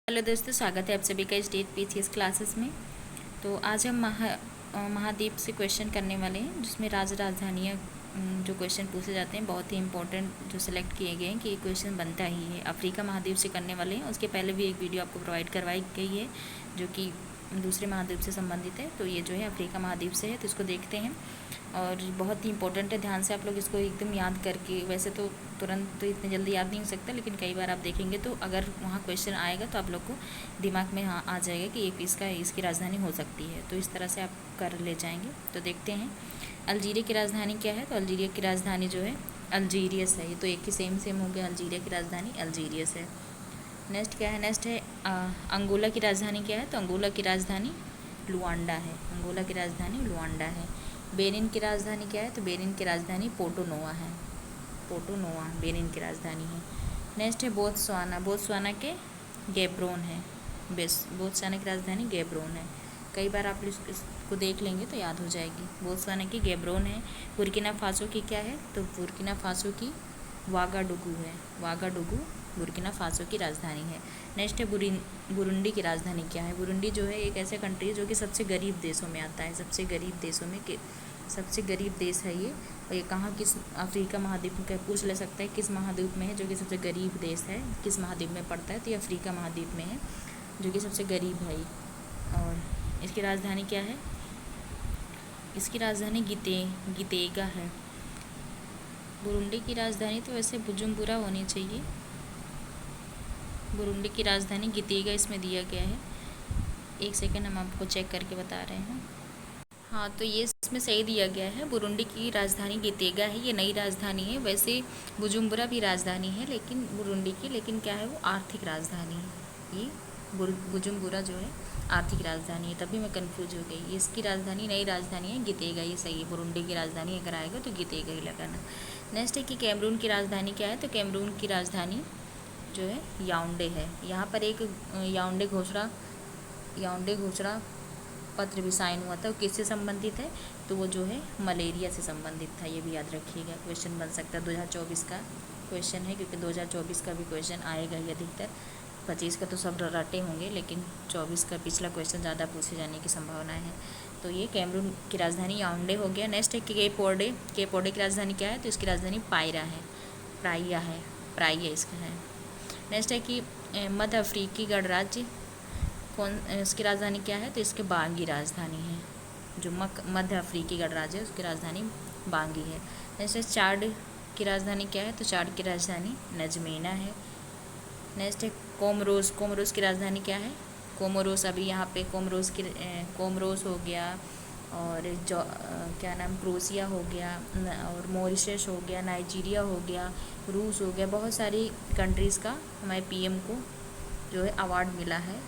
Hello दोस्तों, स्वागत है आप सभी का स्टेट पीसीएस क्लासेस में। तो आज हम महाद्वीप से क्वेश्चन करने वाले हैं, जिसमें राजधानियाँ जो क्वेश्चन पूछे जाते हैं बहुत ही इंपॉर्टेंट जो सिलेक्ट किए गए हैं कि ये क्वेश्चन बनता ही है। अफ्रीका महाद्वीप से करने वाले हैं। उसके पहले भी एक वीडियो आपको प्रोवाइड करवाई गई है जो कि दूसरे महाद्वीप से संबंधित है। तो ये जो है अफ्रीका महाद्वीप से है, तो इसको देखते हैं और बहुत ही इंपॉर्टेंट है। ध्यान से आप लोग इसको एकदम याद करके, वैसे तो तुरंत तो इतनी जल्दी याद नहीं हो सकता, लेकिन कई बार आप देखेंगे तो अगर वहाँ क्वेश्चन आएगा तो आप लोग को दिमाग में हाँ आ जाएगा कि एक इसकी राजधानी हो सकती है। तो इस तरह से आप कर ले जाएंगे। तो देखते हैं अल्जीरिया की राजधानी क्या है। तो अल्जीरिया की राजधानी जो है अल्जीरियस है। ये तो एक ही सेम हो गया। अल्जीरिया की राजधानी अल्जीरियस है। नेक्स्ट क्या है? नेक्स्ट है अंगोला की राजधानी क्या है। तो अंगोला की राजधानी लुआंडा है। अंगोला की राजधानी लुआंडा है। बेनिन की राजधानी क्या है। तो बेनिन की राजधानी पोर्टो नोवा है। पोर्टो नोवा बेनिन की राजधानी है। नेक्स्ट है बोत्सवाना। बोत्सवाना के गैब्रोन है। बोत्सवाना की राजधानी गैब्रोन है। कई बार आप इसको देख लेंगे तो याद हो जाएगी। बोत्सवाना की गैब्रोन है। बुर्किना फासो की क्या है। तो बुर्किना फासो की वागाडुगू है। वागाडुगू बुर्किना फासो की राजधानी है। नेक्स्ट है बुरुंडी की राजधानी क्या है। बुरुंडी जो है एक ऐसा कंट्री है जो कि सबसे गरीब देशों में आता है। सबसे गरीब देशों में सबसे गरीब देश है ये। और ये कहाँ, किस अफ्रीका महाद्वीप में पूछ ले सकता है किस महाद्वीप में है जो कि सबसे गरीब देश है, किस महाद्वीप में पड़ता है। तो ये अफ्रीका महाद्वीप में है जो कि सबसे गरीब है। और इसकी राजधानी क्या है। इसकी राजधानी गितेगा है। बुरुंडी की राजधानी तो वैसे बुजुम्बुरा होनी चाहिए। बुरुंडी की राजधानी गितेगा इसमें दिया गया है। एक सेकंड, हम आपको चेक करके बता रहे हैं। हाँ, तो ये इसमें सही दिया गया है। बुरुंडी की राजधानी गितेगा है। ये नई राजधानी है। वैसे बुजुम्बुरा भी राजधानी है लेकिन बुरुंडी की, लेकिन क्या है वो आर्थिक राजधानी है। ये बुजुम्बुरा जो है आर्थिक राजधानी है, तभी मैं कंफ्यूज हो गई। इसकी राजधानी नई राजधानी है गितेगा। ये सही है। बुरुंडी की राजधानी अगर आएगा तो गितेगा ही लगाना। नेक्स्ट है कि कैमरून की राजधानी क्या है। तो कैमरून की राजधानी जो है याओंडे है। यहाँ पर एक याओंडे घोषणा पत्र भी साइन हुआ था। वो किससे संबंधित है। तो वो जो है मलेरिया से संबंधित था। ये भी याद रखिएगा, क्वेश्चन बन सकता है। 2024 का क्वेश्चन है, क्योंकि 2024 का भी क्वेश्चन आएगा ही अधिकतर। 25 का तो सब रटे होंगे, लेकिन 24 का पिछला क्वेश्चन ज़्यादा पूछे जाने की संभावना है। तो ये कैमरून की राजधानी याओंडे हो गया। नेक्स्ट है केप वर्डे। केप वर्डे की राजधानी क्या है। तो इसकी राजधानी प्राइया इसका है। नेक्स्ट है कि मध्य अफ्रीकी गणराज्य इसकी राजधानी क्या है। तो इसके बांगी राजधानी है। जो मध्य अफ्रीकी गणराज्य है उसकी राजधानी बांगी है। नेक्स्ट है चाड की राजधानी क्या है। तो चाड की राजधानी नजमेना है। नेक्स्ट है कोमरोस की राजधानी क्या है। कोमोरोस, अभी यहाँ पे कोमरोस हो गया, और क्या नाम, क्रोशिया हो गया, और मॉरिशस हो गया, नाइजीरिया हो गया, रूस हो गया। बहुत सारी कंट्रीज़ का हमारे पीएम को जो है अवार्ड मिला है।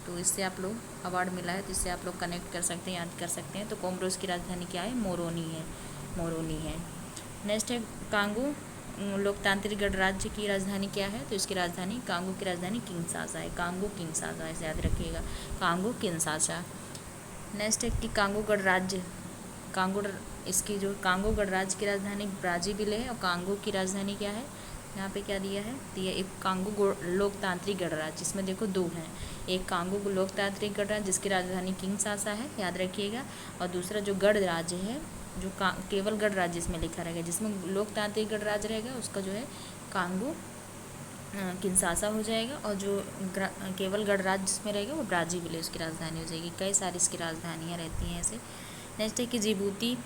तो इससे आप लोग अवार्ड मिला है, तो इससे आप लोग कनेक्ट कर सकते हैं, याद कर सकते हैं। तो कोमरोस की राजधानी क्या है। मोरोनी है। नेक्स्ट है कांगो लोकतांत्रिक गणराज्य की राजधानी क्या है। तो इसकी राजधानी, कांगो की राजधानी किंशासा है। कांगो किंशासा, इसे याद रखिएगा, कांगो किंशासा। नेक्स्ट है कि इसकी जो कांगो गणराज्य की राजधानी ब्राज़ील है। और कांगो की राजधानी क्या है, यहाँ पे क्या दिया है। दिया एक कांगो लोकतांत्रिक गणराज्य, जिसमें देखो दो हैं। एक कांगो लोकतांत्रिक गणराज्य जिसकी राजधानी किंशासा है, याद रखिएगा। और दूसरा जो गणराज्य है, जो केवल गणराज्य इसमें लिखा रहेगा, जिसमें लोकतांत्रिक गणराज्य रहेगा उसका जो है कांगो किंशासा हो जाएगा। और जो केवल गणराज्य जिसमें रहेगा वो ब्राज़ील है, उसकी राजधानी हो जाएगी। कई सारी इसकी राजधानियाँ रहती हैं ऐसे। नेक्स्ट है कि जिबूती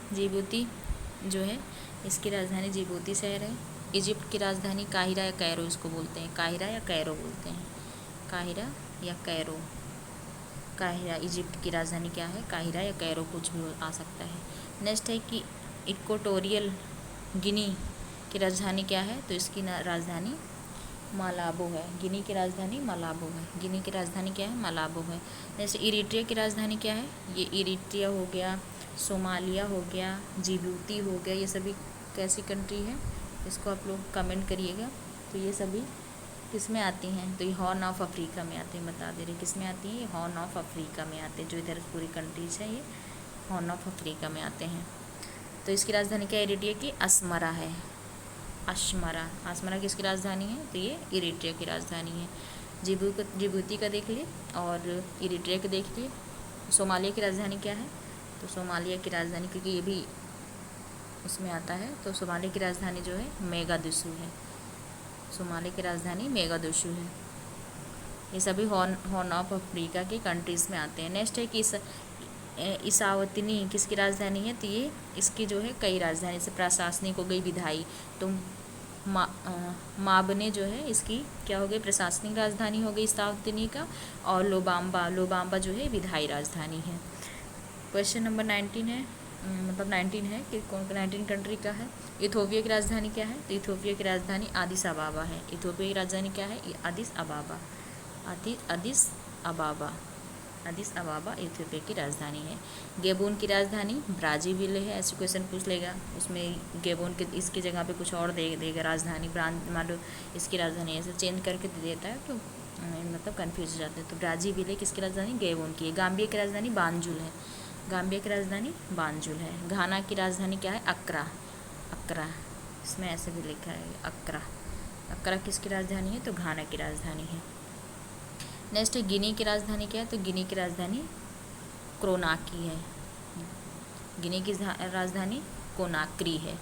जो है इसकी राजधानी जिबूती शहर है। इजिप्ट की राजधानी काहिरा या कैरो इसको बोलते हैं। काहिरा या कैरो बोलते हैं। काहिरा या कैरो। काहिरा इजिप्ट की राजधानी क्या है। काहिरा या कैरो, कुछ भी आ सकता है। नेक्स्ट है कि इक्वाटोरियल गिनी की राजधानी क्या है। तो इसकी राजधानी मालाबो है। गिनी की राजधानी मालाबो है। गिनी की राजधानी क्या है। मालाबो है। जैसे इरिट्रिया की राजधानी क्या है। ये इरिट्रिया हो गया, सोमालिया हो गया, जिबूती हो गया। ये सभी कैसी कंट्री है, इसको आप लोग कमेंट करिएगा। तो ये सभी किस में आती हैं। तो ये हॉर्न ऑफ अफ्रीका में आते हैं। बता दे रहे किस में आती हैं। ये हॉर्न ऑफ अफ्रीका में आते हैं। जो इधर पूरी कंट्रीज हैं ये हॉर्न ऑफ अफ्रीका में आते हैं। तो इसकी राजधानी क्या है। इरिट्रिया की अस्मरा है। अस्मरा किसकी राजधानी है। तो ये इरिट्रिया की राजधानी है। जिबूती का देख लिए और इरिट्रिया का देख लिए। सोमालिया की राजधानी क्या है? तो सोमालिया की राजधानी, क्योंकि ये भी उसमें आता है, तो सोमालिया की राजधानी जो है मोगादिशु है। सोमालिया की राजधानी मोगादिशु है। ये सभी हॉर्न ऑफ अफ्रीका के कंट्रीज़ में आते हैं। नेक्स्ट है कि इसावतिनी किसकी राजधानी है? तो ये इसकी जो है कई राजधानी, से प्रशासनिक हो गई, विधायी। तो माबने जो है इसकी क्या हो गई? प्रशासनिक राजधानी हो गई इसावतिनी का। और लोबाम्बा जो है विधायी राजधानी है। क्वेश्चन नंबर 19 है, मतलब 19 है कि कौन 19 कंट्री का है। इथोपिया की राजधानी क्या है? तो इथोपिया की राजधानी आदिस अबाबा है। इथोपिया की राजधानी क्या है? आदिस अबाबा। आदिस अबाबा इथियोपिया की राजधानी है। गेबोन की राजधानी ब्राज़ीविल है। ऐसे क्वेश्चन पूछ लेगा, उसमें गेबोन के इसकी जगह पे कुछ और दे देगा राजधानी, मान लो इसकी राजधानी ऐसे चेंज करके दे देता है तो मतलब कन्फ्यूज हो जाते हैं। तो ब्राज़ीविल है किसकी राजधानी? गेबोन की है। गाम्बिया की राजधानी बांजुल है। गाम्बिया की राजधानी बांजुल है। घाना की राजधानी क्या है? अक्रा। इसमें ऐसे भी लिखा है अक्रा किसकी राजधानी है? तो घाना की राजधानी है। नेक्स्ट है गिनी की राजधानी क्या है? तो गिनी की राजधानी क्रोनाकी है। गिनी की राजधानी कोनाक्री है।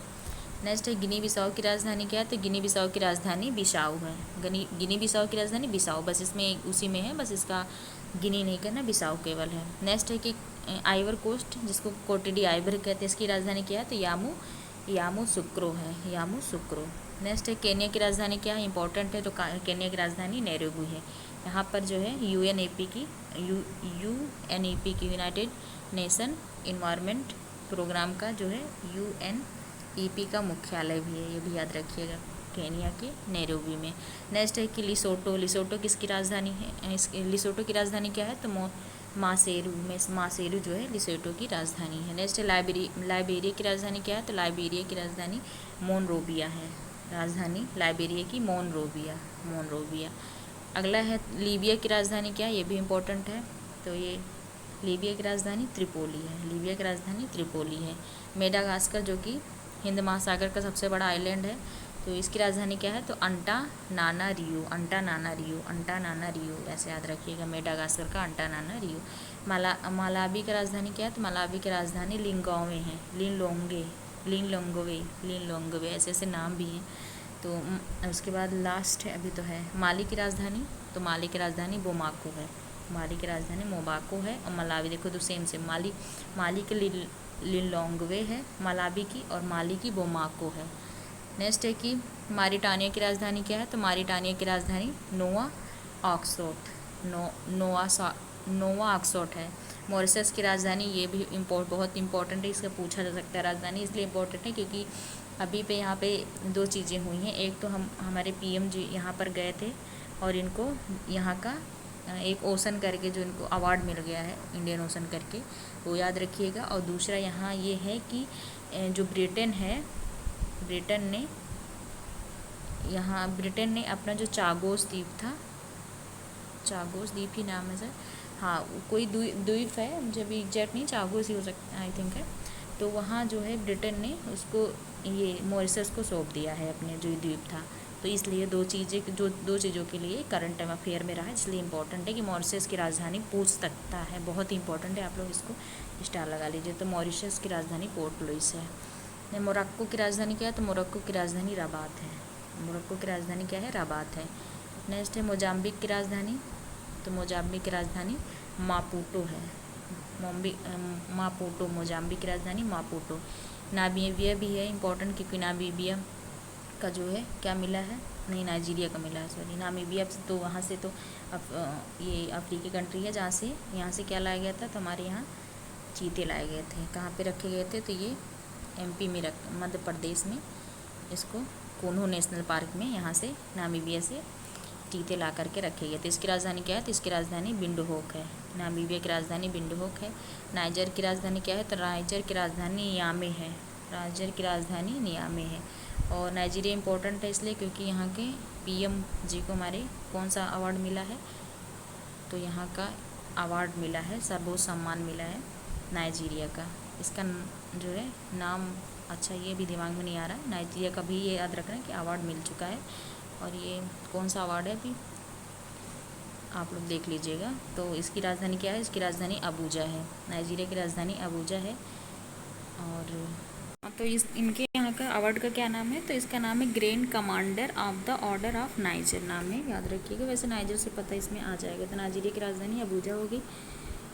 नेक्स्ट है गिनी बिसाऊ की राजधानी क्या है? तो गिनी बिसाऊ की राजधानी बिसाऊ है। गिनी बिसाऊ की राजधानी बिसाऊ, बस इसमें उसी में है, बस इसका गिनी नहीं करना, बिसाऊ केवल है। नेक्स्ट है कि आइवर कोस्ट, जिसको कोटेडी आइवर कहते हैं, इसकी राजधानी क्या है? तो यामूसुक्रो है। यामूसुक्रो। नेक्स्ट है केन्या की राजधानी क्या है? इंपॉर्टेंट है, तो केन्या की राजधानी नैरोबी है। यहाँ पर जो है यूएनईपी की यूनाइटेड नेशन इन्वायरमेंट प्रोग्राम का जो है यूएनईपी का मुख्यालय भी है, ये भी याद रखिएगा, केन्या के नैरोबी में। नेक्स्ट है कि लिसोटो किसकी राजधानी है? लिसोटो की राजधानी क्या है? तो मासेरू जो है लिसोटो की राजधानी है। नेक्स्ट है लाइबेरिया की राजधानी क्या है? तो लाइबेरिया की राजधानी मोनरोविया है। राजधानी लाइबेरिया की मोनरोविया। अगला है लीबिया की राजधानी क्या है? ये भी इम्पोर्टेंट है, तो ये लीबिया की राजधानी त्रिपोली है। मेडागास्कर जो कि हिंद महासागर का सबसे बड़ा आइलैंड है, तो इसकी राजधानी क्या है? तो अंटानानारियो ऐसे याद रखिएगा, मेडागास्कर का अंटानानारियो। मालावी की राजधानी क्या है? तो मालावी की राजधानी लिंगोवे है। लिनलोंगवे ऐसे नाम भी हैं। तो उसके बाद लास्ट है, अभी तो है माली की राजधानी, तो माली की राजधानी बोमाको है। और मलावी देखो तो सेम माली के लिलोंगवे है मलावी की, और माली की बोमाको है। नेक्स्ट है कि मारिटानिया की राजधानी क्या है? तो मारिटानिया की राजधानी नोवा ऑक्सोट है। मॉरिशस की राजधानी, ये भी बहुत इंपॉर्टेंट है, इसका पूछा जा सकता है राजधानी, इसलिए इम्पोर्टेंट है क्योंकि अभी पे यहाँ पे दो चीज़ें हुई हैं। एक तो हमारे पीएम जी यहाँ पर गए थे और इनको यहाँ का एक ओशन करके जो इनको अवार्ड मिल गया है, इंडियन ओशन करके, वो याद रखिएगा। और दूसरा यहाँ ये है कि जो ब्रिटेन ने अपना जो चागोस द्वीप ही नाम है सर, हाँ कोई द्वीप है, मुझे भी एग्जैक्ट नहीं, चागोस ही हो सकता है आई थिंक है, तो वहाँ जो है ब्रिटेन ने उसको ये मॉरिशस को सौंप दिया है अपने जो द्वीप था। तो इसलिए दो चीज़ों के लिए करंट अफेयर में रहा है, इसलिए इंपॉर्टेंट है कि मॉरिशस की राजधानी पूछ सकता है, बहुत इंपॉर्टेंट है, आप लोग इसको स्टार लगा लीजिए। तो मॉरिशस की राजधानी पोर्ट लुइस है। मोरक्को की राजधानी क्या है? तो मोरक्को की राजधानी रबात है। नेक्स्ट है मोजाम्बिक की राजधानी, तो मोजाम्बिक की राजधानी मापुटो है। मोजाम्बिक की राजधानी मापुटो। नामीबिया भी है इंपॉर्टेंट, क्योंकि नामीबिया का जो है क्या मिला है, नहीं नाइजीरिया का मिला है, सॉरी नामीबिया से, तो वहाँ से तो ये अफ्रीकी कंट्री है जहाँ से यहाँ से क्या लाया गया था, तो हमारे यहाँ चीते लाए गए थे। कहाँ पे रखे गए थे? तो ये एमपी में मध्य प्रदेश में, इसको कोन्हो नेशनल पार्क में यहाँ से नामीबिया से चीते ला करके रखे गए थे। इसकी राजधानी क्या है? तो इसकी राजधानी विंडहोक है। नामीबिया की राजधानी विंडहोक है। नाइजर की राजधानी क्या है? तो नाइजर की राजधानी नियामे है। और नाइजीरिया इंपॉर्टेंट है इसलिए क्योंकि यहाँ के पीएम जी को हमारे कौन सा अवार्ड मिला है, तो यहाँ का अवार्ड मिला है, सर्वोच्च सम्मान मिला है नाइजीरिया का। इसका जो है नाम, अच्छा ये भी दिमाग में नहीं आ रहा है, नाइजीरिया का भी ये याद रखना है कि अवार्ड मिल चुका है। और ये कौन सा अवार्ड है अभी, आप लोग देख लीजिएगा। तो इसकी राजधानी क्या है? इसकी राजधानी अबूजा है। नाइजीरिया की राजधानी अबूजा है। और तो इस इनके यहाँ का अवार्ड का क्या नाम है? तो इसका नाम है grand commander of the order of niger नाम है, याद रखिएगा। वैसे नाइजर से पता इसमें आ जाएगा। तो नाइजीरिया की राजधानी अबूजा होगी।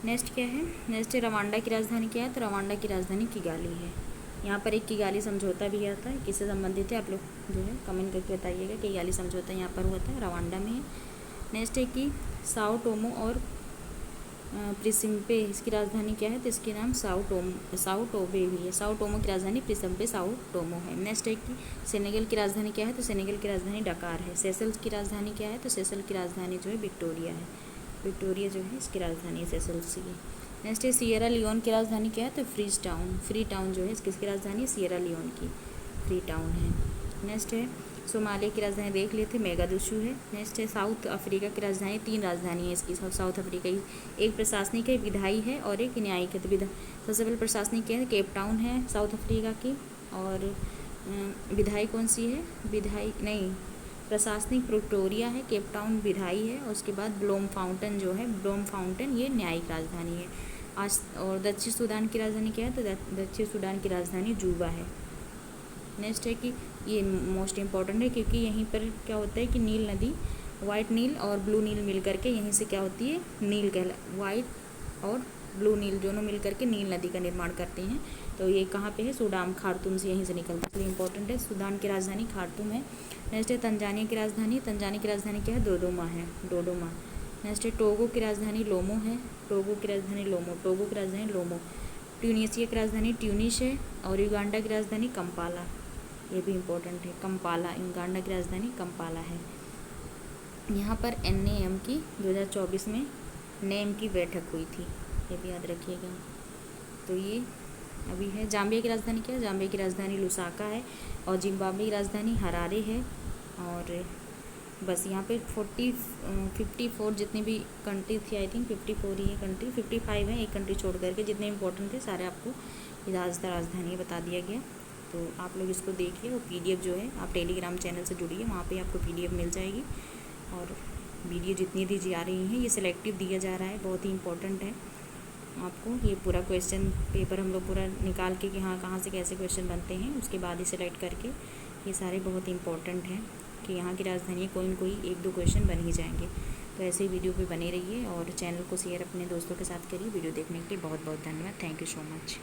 नेक्स्ट क्या है? नेक्स्ट है रवांडा की राजधानी क्या है? तो रवांडा की राजधानी किगाली है। यहाँ पर एक किगाली समझौता भी आता है, किससे संबंधित है आप लोग जो है कमेंट करके बताइएगा। किगाली समझौता यहाँ पर हुआ था, रवांडा में है। नेक्स्ट है कि साओ टोमो और प्रिसिम्पे इसकी राजधानी क्या है? तो इसके नाम साओ टोबे भी है। साओ टोमो की राजधानी प्रिसिम्पे साओ टोमो है। नेक्स्ट है कि सेनेगल की राजधानी क्या है? तो सेनेगल की राजधानी डकार है। सेशल्स की राजधानी क्या है? तो सेशल की राजधानी जो है विक्टोरिया है। विक्टोरिया जो है इसकी राजधानी है सेशल्स की। नेक्स्ट है सियरा लियोन की राजधानी क्या है? तो फ्री टाउन जो है किसकी राजधानी है? सियरा लियोन की फ्री टाउन है। नेक्स्ट है सोमालिया की राजधानी देख लेते, मेगादुशु है। नेक्स्ट है साउथ अफ्रीका की राजधानी, 3 राजधानी है इसकी साउथ अफ्रीका की, एक प्रशासनिक है, विधायी है और एक न्यायिक है। तो सबसे पहले प्रशासनिक क्या है? केप टाउन है साउथ अफ्रीका की। और विधायी कौन सी है? विधायी नहीं, प्रशासनिक प्रिटोरिया है, केप टाउन विधायी है। और उसके बाद ब्लोम फाउंटेन जो है, ब्लोम फाउंटेन ये न्यायिक राजधानी है। आज और दक्षिण सूडान की राजधानी क्या है? तो दक्षिण सूडान की राजधानी जूबा है। नेक्स्ट है कि ये मोस्ट इम्पॉर्टेंट है क्योंकि यहीं पर क्या होता है कि नील नदी, वाइट नील और ब्लू नील मिल करके यहीं से क्या होती है? नील वाइट और ब्लू नील दोनों मिल करके नील नदी का निर्माण करते हैं। तो ये कहाँ पे है? सूडान, खार्तूम से यहीं से निकलता है, इसलिए इंपॉर्टेंट है। सूडान की राजधानी खार्तूम है। नेक्स्ट है तंजानिया की राजधानी, तंजानिया की राजधानी क्या है? डोडोमा। नेक्स्ट है टोगो की राजधानी लोमो है, टोगो की राजधानी लोमो। ट्यूनीशिया की राजधानी ट्यूनिश है। और युगांडा की राजधानी कंपाला, ये भी इम्पोर्टेंट है, कंपाला। युगांडा की राजधानी कंपाला है। यहाँ पर NAM की 2024 में नेम की बैठक हुई थी, ये भी याद रखिएगा। तो ये अभी है। जाम्बिया की राजधानी क्या है? जाम्बिया की राजधानी लुसाका है। और जिम्बाब्वे की राजधानी हरारे है। और बस यहाँ पे 54 जितनी भी कंट्री थी, आई थिंक 54 ही है कंट्री, 55 है, एक कंट्री छोड़ करके जितने इंपॉर्टेंट थे सारे आपको ज़्यादातर राजधानी बता दिया गया। तो आप लोग इसको देखिए। और PDF जो है आप टेलीग्राम चैनल से जुड़िए, वहाँ पे आपको PDF मिल जाएगी। और वीडियो जितनी दी जा रही हैं ये सिलेक्टिव दिया जा रहा है, बहुत ही इंपॉर्टेंट है। आपको ये पूरा क्वेश्चन पेपर हम लोग पूरा निकाल के कि हाँ कहाँ से कैसे क्वेश्चन बनते हैं, उसके बाद ही सिलेक्ट करके, ये सारे बहुत इंपॉर्टेंट हैं कि यहाँ की राजधानी कोई न कोई 1-2 क्वेश्चन बन ही जाएंगे। तो ऐसे ही वीडियो पे बने रहिए और चैनल को शेयर अपने दोस्तों के साथ करिए। वीडियो देखने के लिए बहुत बहुत धन्यवाद। Thank you so much.